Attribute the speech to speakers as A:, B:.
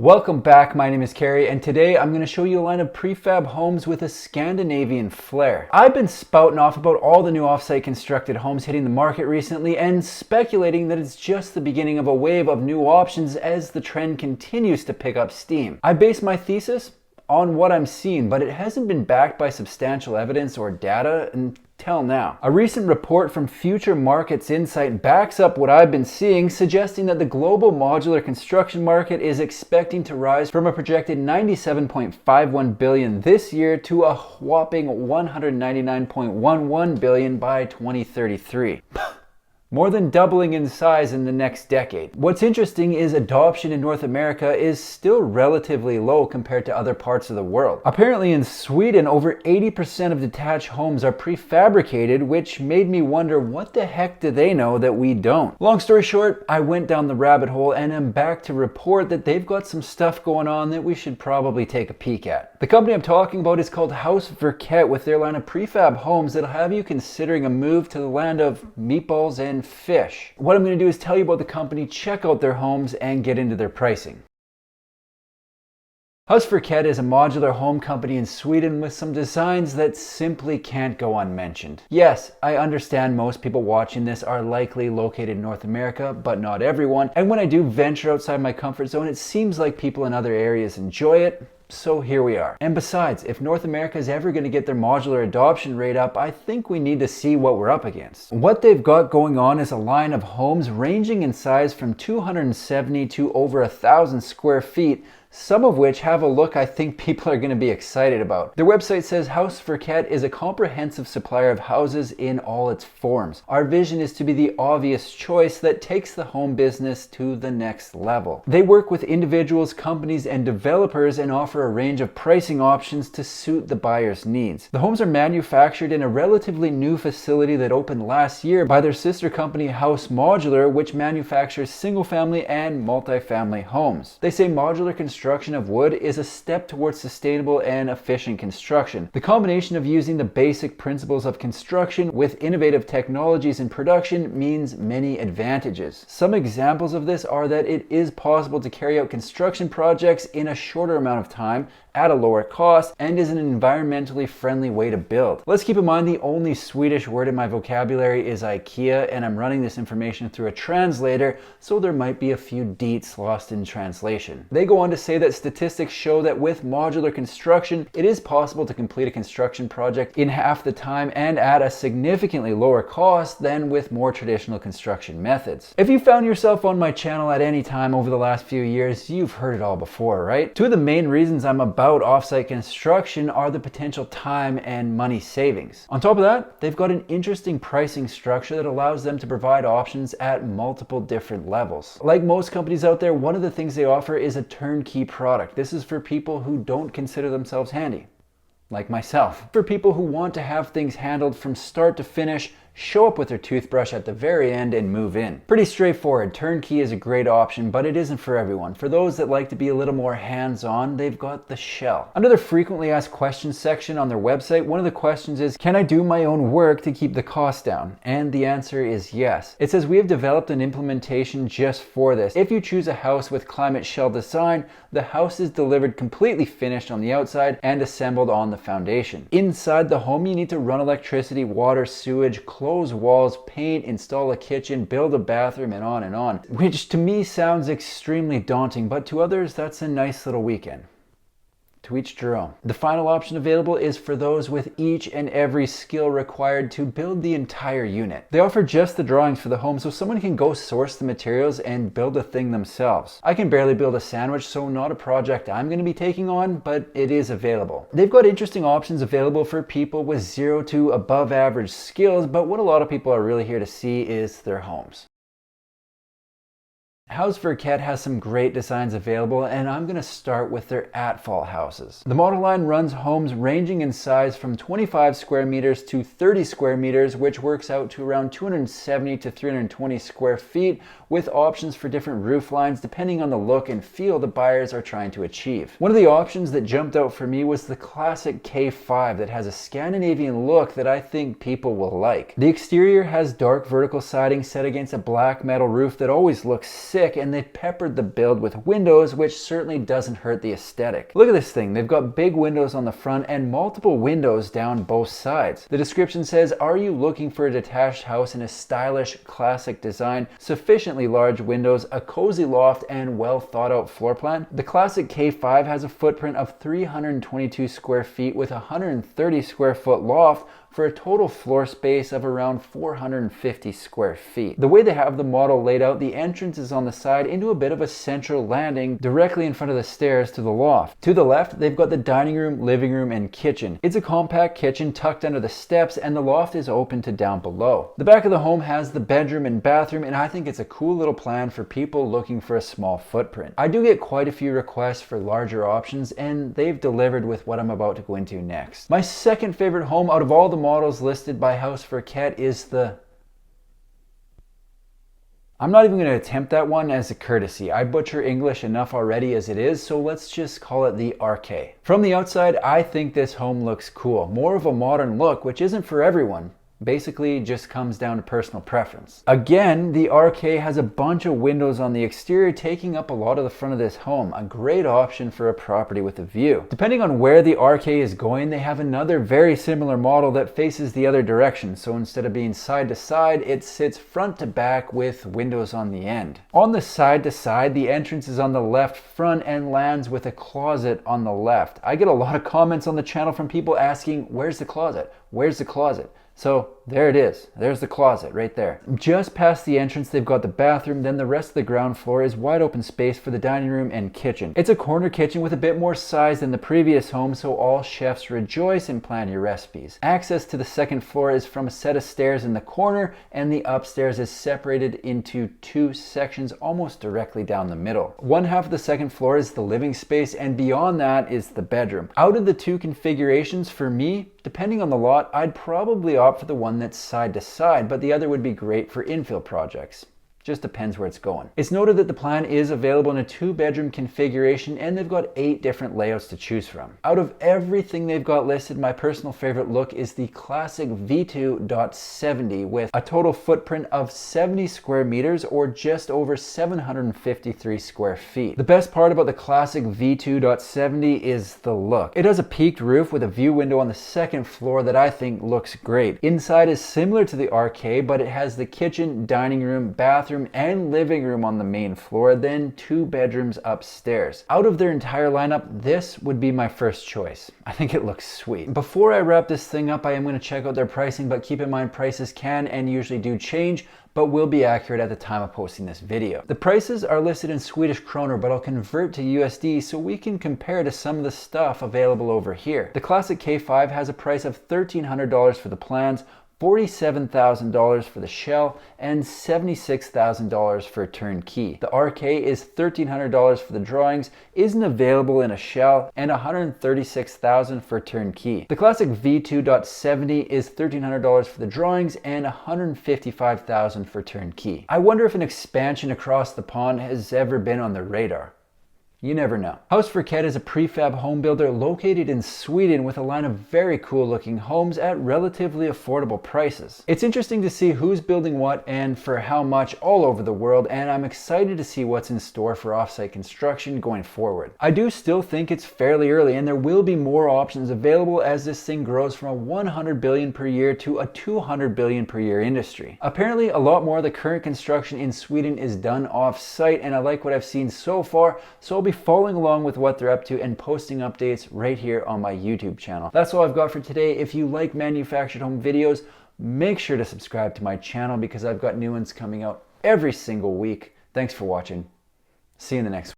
A: Welcome back, my name is Carrie, and today I'm going to show you a line of prefab homes with a Scandinavian flair. I've been spouting off about all the new offsite constructed homes hitting the market recently and speculating that it's just the beginning of a wave of new options as the trend continues to pick up steam. I base my thesis on what I'm seeing, but it hasn't been backed by substantial evidence or data until now. A recent report from Future Markets Insight backs up what I've been seeing, suggesting that the global modular construction market is expecting to rise from a projected $97.51 billion this year to a whopping $199.11 billion by 2033. More than doubling in size in the next decade. What's interesting is adoption in North America is still relatively low compared to other parts of the world. Apparently in Sweden, over 80% of detached homes are prefabricated, which made me wonder, what the heck do they know that we don't? Long story short, I went down the rabbit hole and am back to report that they've got some stuff going on that we should probably take a peek at. The company I'm talking about is called HusVerket, with their line of prefab homes that'll have you considering a move to the land of meatballs and fish. What I'm going to do is tell you about the company, check out their homes, and get into their pricing. HusVerket is a modular home company in Sweden with some designs that simply can't go unmentioned. Yes, I understand most people watching this are likely located in North America, but not everyone. And when I do venture outside my comfort zone, it seems like people in other areas enjoy it. So here we are. And besides, if North America is ever going to get their modular adoption rate up, I think we need to see what we're up against. What they've got going on is a line of homes ranging in size from 270 to over 1,000 square feet, some of which have a look I think people are going to be excited about. Their website says HusVerket is a comprehensive supplier of houses in all its forms. Our vision is to be the obvious choice that takes the home business to the next level. They work with individuals, companies, and developers and offer a range of pricing options to suit the buyer's needs. The homes are manufactured in a relatively new facility that opened last year by their sister company House Modular, which manufactures single-family and multi-family homes. They say modular construction of wood is a step towards sustainable and efficient construction. The combination of using the basic principles of construction with innovative technologies in production means many advantages. Some examples of this are that it is possible to carry out construction projects in a shorter amount of time at a lower cost and is an environmentally friendly way to build. Let's keep in mind the only Swedish word in my vocabulary is IKEA, and I'm running this information through a translator, so there might be a few deets lost in translation. They go on to say that statistics show that with modular construction, it is possible to complete a construction project in half the time and at a significantly lower cost than with more traditional construction methods. If you found yourself on my channel at any time over the last few years, you've heard it all before, right? Two of the main reasons I'm about offsite construction are the potential time and money savings. On top of that, they've got an interesting pricing structure that allows them to provide options at multiple different levels. Like most companies out there, one of the things they offer is a turnkey product. This is for people who don't consider themselves handy, like myself. For people who want to have things handled from start to finish, show up with their toothbrush at the very end and move in. Pretty straightforward. Turnkey is a great option, but it isn't for everyone. For those that like to be a little more hands-on, they've got the shell. Under their frequently asked questions section on their website, one of the questions is, can I do my own work to keep the cost down? And the answer is yes. It says, we have developed an implementation just for this. If you choose a house with climate shell design, the house is delivered completely finished on the outside and assembled on the foundation. Inside the home, you need to run electricity, water, sewage, close walls, paint, install a kitchen, build a bathroom, and on, which to me sounds extremely daunting, but to others that's a nice little weekend. To each their own. The final option available is for those with each and every skill required to build the entire unit. They offer just the drawings for the home, so someone can go source the materials and build the thing themselves. I can barely build a sandwich, so not a project I'm going to be taking on, but it is available. They've got interesting options available for people with 0 to above average skills, but what a lot of people are really here to see is their homes. HusVerket has some great designs available, and I'm going to start with their at-fall houses. The model line runs homes ranging in size from 25 square meters to 30 square meters, which works out to around 270 to 320 square feet, with options for different roof lines depending on the look and feel the buyers are trying to achieve. One of the options that jumped out for me was the classic K5 that has a Scandinavian look that I think people will like. The exterior has dark vertical siding set against a black metal roof that always looks sick sick, and they've peppered the build with windows, which certainly doesn't hurt the aesthetic. Look at this thing. They've got big windows on the front and multiple windows down both sides. The description says, "Are you looking for a detached house in a stylish, classic design, sufficiently large windows, a cozy loft, and well thought out floor plan?" The classic K5 has a footprint of 322 square feet with a 130 square foot loft for a total floor space of around 450 square feet. The way they have the model laid out, the entrance is on the side into a bit of a central landing directly in front of the stairs to the loft. To the left, they've got the dining room, living room, and kitchen. It's a compact kitchen tucked under the steps, and the loft is open to down below. The back of the home has the bedroom and bathroom, and I think it's a cool little plan for people looking for a small footprint. I do get quite a few requests for larger options, and they've delivered with what I'm about to go into next. My second favorite home out of all the models listed by HusVerket is the... I'm not even going to attempt that one as a courtesy. I butcher English enough already as it is, so let's just call it the RK. From the outside, I think this home looks cool. More of a modern look, which isn't for everyone. Basically just comes down to personal preference. Again, the RK has a bunch of windows on the exterior taking up a lot of the front of this home, a great option for a property with a view. Depending on where the RK is going, they have another very similar model that faces the other direction, so instead of being side to side, it sits front to back with windows on the end. On the side to side, the entrance is on the left front and lands with a closet on the left. I get a lot of comments on the channel from people asking, "Where's the closet? Where's the closet?" So there it is. There's the closet right there. Just past the entrance, they've got the bathroom. Then the rest of the ground floor is wide open space for the dining room and kitchen. It's a corner kitchen with a bit more size than the previous home, so all chefs rejoice and plan your recipes. Access to the second floor is from a set of stairs in the corner, and the upstairs is separated into two sections almost directly down the middle. One half of the second floor is the living space, and beyond that is the bedroom. Out of the two configurations, for me, depending on the lot, I'd probably opt for the one that's side to side, but the other would be great for infill projects. Just depends where it's going. It's noted that the plan is available in a 2-bedroom configuration, and they've got 8 different layouts to choose from. Out of everything they've got listed, my personal favorite look is the classic V2.70 with a total footprint of 70 square meters or just over 753 square feet. The best part about the classic V2.70 is the look. It has a peaked roof with a view window on the second floor that I think looks great. Inside is similar to the RK, but it has the kitchen, dining room, bathroom, and living room on the main floor, then 2 bedrooms upstairs. Out of their entire lineup, this would be my first choice. I think it looks sweet. Before I wrap this thing up, I am going to check out their pricing, but keep in mind prices can and usually do change, but will be accurate at the time of posting this video. The prices are listed in Swedish kroner, but I'll convert to USD so we can compare to some of the stuff available over here. The classic K5 has a price of $1,300 for the plans, $47,000 for the shell, and $76,000 for turnkey. The RK is $1,300 for the drawings, isn't available in a shell, and $136,000 for turnkey. The classic V2.70 is $1,300 for the drawings and $155,000 for turnkey. I wonder if an expansion across the pond has ever been on the radar. You never know. HusVerket is a prefab home builder located in Sweden with a line of very cool looking homes at relatively affordable prices. It's interesting to see who's building what and for how much all over the world, and I'm excited to see what's in store for offsite construction going forward. I do still think it's fairly early, and there will be more options available as this thing grows from a 100 billion per year to a 200 billion per year industry. Apparently a lot more of the current construction in Sweden is done off-site, and I like what I've seen so far, so I'll be following along with what they're up to and posting updates right here on my YouTube channel. That's all I've got for today. If you like manufactured home videos, make sure to subscribe to my channel because I've got new ones coming out every single week. Thanks for watching. See you in the next one.